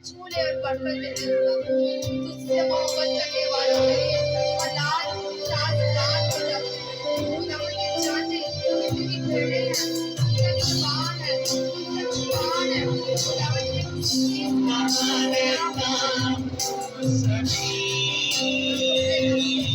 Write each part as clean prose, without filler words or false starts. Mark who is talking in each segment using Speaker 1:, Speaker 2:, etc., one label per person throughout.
Speaker 1: छू ले और बरकत दे दे खुदा। तुझसे मोहब्बत करने वालों के लिए हालात साथ-साथ हो जाते हैं। खुदा हम ये चाहते हैं कि तेरी भेड़ें हैं, तेरा निशान है, तेरा जुबान है। खुदा हम ये चीज़ हमारे काम सभी तेरी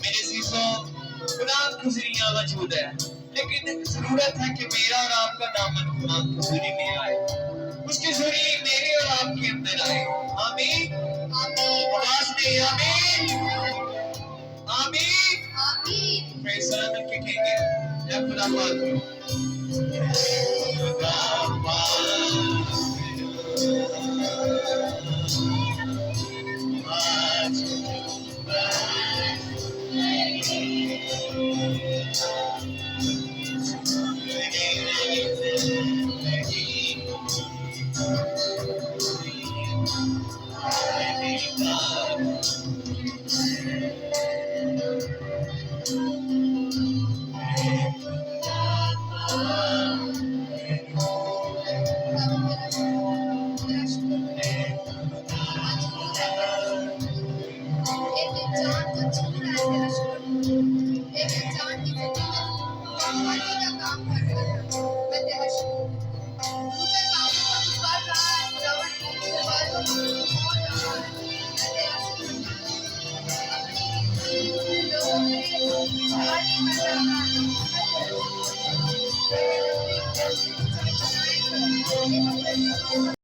Speaker 1: मेरे शीशों खुदा खुजरियां मौजूद है, लेकिन जरूरत है कि मेरा और आपका दामन खुदा खुजरी में आए, उसकी झुरी मेरे और आपके अंदर आए। आमीन आमीन, आवाज दे आमीन आमीन आमीन। फिर सलाम मिलके कहेंगे या खुदा पाक खुदा पाक आज